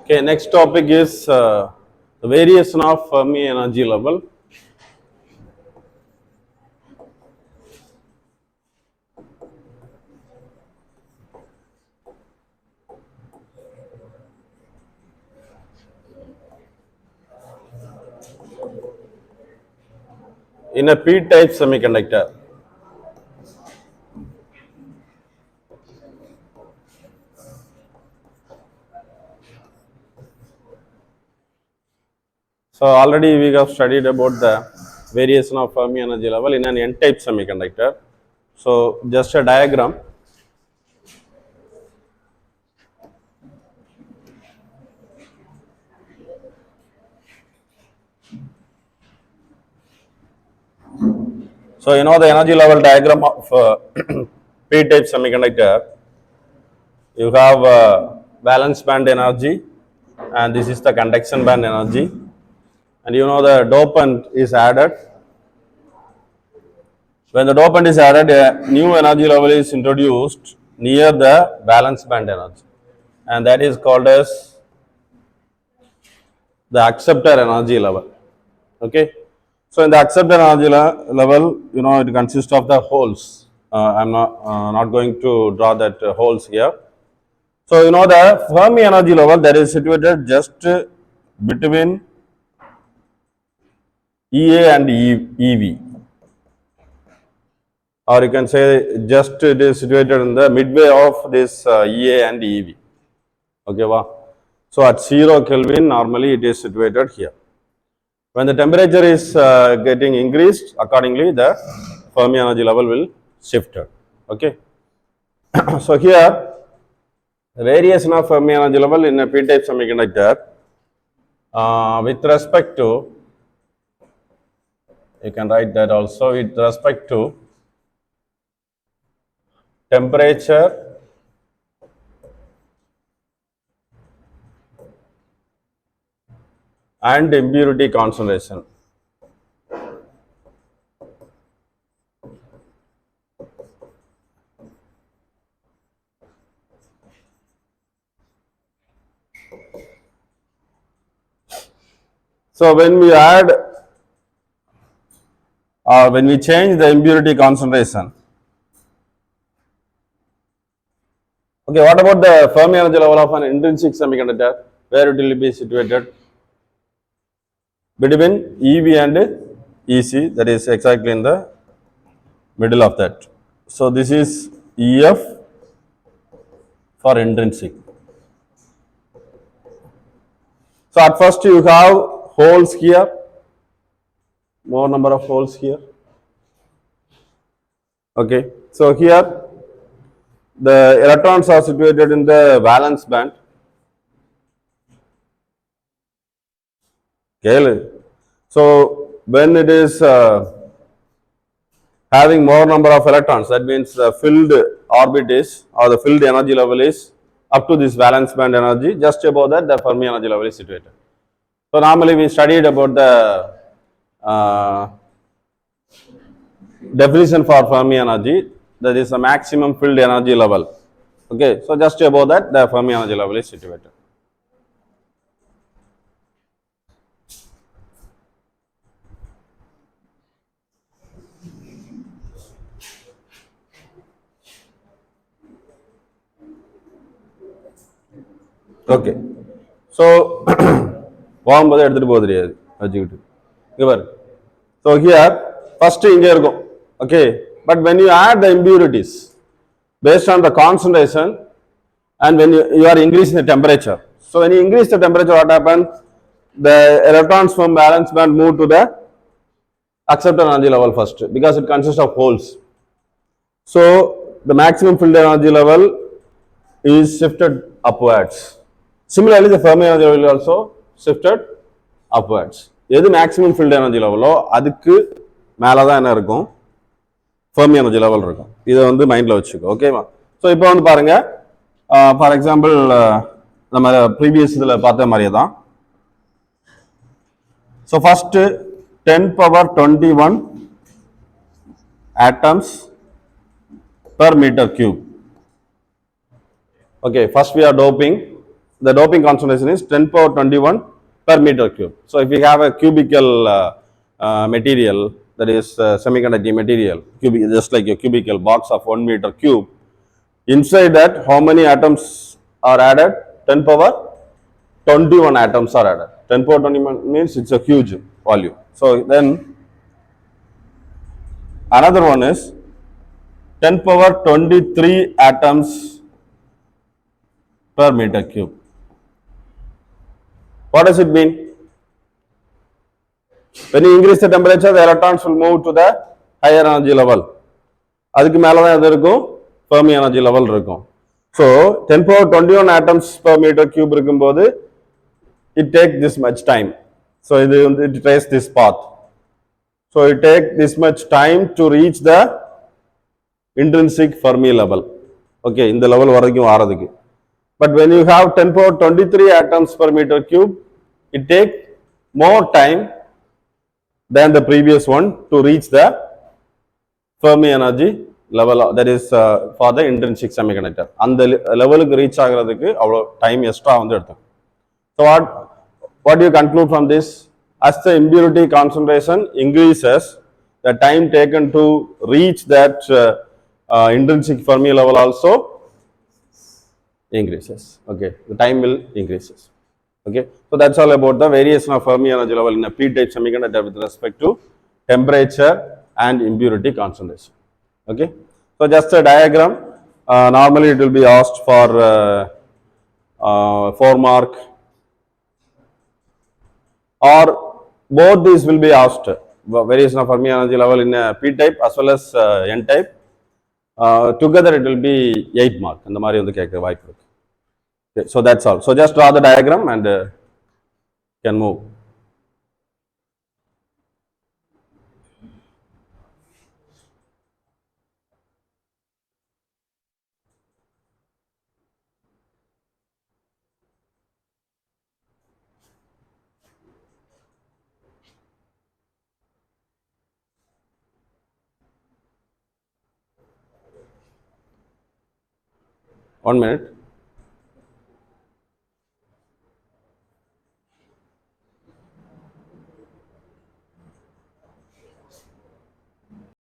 Okay, next topic is the variation of Fermi energy level. In a p-type semiconductor. So already we have studied about the variation of Fermi energy level in an n-type semiconductor. So just a diagram. So you know the energy level diagram of p-type semiconductor. You have valence band energy, and this is the conduction band energy. And you know the dopant is added. When the dopant is added, a new energy level is introduced near the valence band energy, and that is called as the acceptor energy level. Okay. So in the acceptor energy level, you know, it consists of the holes. I'm not going to draw that holes here. So you know the Fermi energy level that is situated just between EA and EV, or you can say just it is situated in the midway of this EA and EV. Okay, wow. So at 0 Kelvin, normally it is situated here. When the temperature is getting increased, accordingly the Fermi energy level will shift. Okay. So here, the variation of Fermi energy level in a p-type semiconductor with respect to, you can write that also, with respect to temperature and impurity concentration. So when we add or when we change the impurity concentration, okay, what about the Fermi energy level of an intrinsic semiconductor? Where it will be situated? Between EV and EC, that is exactly in the middle of that. So this is EF for intrinsic. So at first you have holes here, more number of holes here. Okay, so here the electrons are situated in the valence band. Okay, so when it is having more number of electrons, that means the filled orbit is, or the filled energy level is up to this valence band energy, just above that the Fermi energy level is situated. So normally we studied about the definition for Fermi energy, that is the maximum filled energy level. Okay, so just above that the Fermi energy level is situated. Okay, so வாங்கும்போது எடுத்துட்டு போக தெரியாது வச்சுக்கிட்டு இங்க பாரு. So here first இங்க இருக்கும். Okay, but when you add the impurities based on the concentration and when you are increasing the temperature, so when you increase the temperature, what happens? The electrons from valence band move to the acceptor energy level first, because it consists of holes. So the maximum filled energy level is shifted upwards. Similarly, the Fermi energy level also shifted upwards. எது maximum filled energy level அதுக்கு மேல தான் என்ன இருக்கும், Fermi energy level இருக்கும். இதை வந்து மைண்ட்ல வச்சுக்கோ. ஓகேவா? ஸோ இப்போ வந்து பாருங்க, ஃபார் எக்ஸாம்பிள் நம்ம ப்ரீவியஸ் இதில் பார்த்த மாதிரியே தான். So first 10^21 atoms per meter cube. Okay, first we are doping. The doping concentration is 10^21 per meter cube. So if we have a cubical material, that is semiconducting material, just like a cubical box of 1 meter cube, inside that how many atoms are added? 10^21 atoms are added. 10^21 means it's a huge volume. So then another one is 10^23 atoms per meter cube. What does it mean? When you increase the temperature, the electrons will move to the higher energy level. அதுக்கு மேல தான் எது இருக்கும்? Fermi energy level இருக்கும். So 10^21 atoms per meter cube இருக்கும்போது it takes this much time. So it traces this path. So it takes this much time to reach the intrinsic Fermi level. Okay, இந்த level வரைக்கும் வரதுக்கு. But when you have 10^23 atoms per meter cube, it takes more time than the previous one to reach the Fermi energy level, that is for the intrinsic semiconductor. அந்த லெவலுக்கு reach ஆகிறதுக்கு அவ்வளோ time extra வந்து எடுத்தோம். So what do you conclude from this? As the impurity concentration increases, the time taken to reach that intrinsic Fermi level also increases. Okay, the time will increases. Okay, so that's all about the variation of Fermi energy level in a p-type semiconductor with respect to temperature and impurity concentration. Okay, so just a diagram. Normally it will be asked for 4 mark, or both these will be asked. Variation of Fermi energy level in a p-type as well as n-type. Together it will be 8 mark. அந்த மாதிரி வந்து கேட்க வாய்ப்பு இருக்கு. Okay, so that's all. So just draw the diagram and can move. One minute.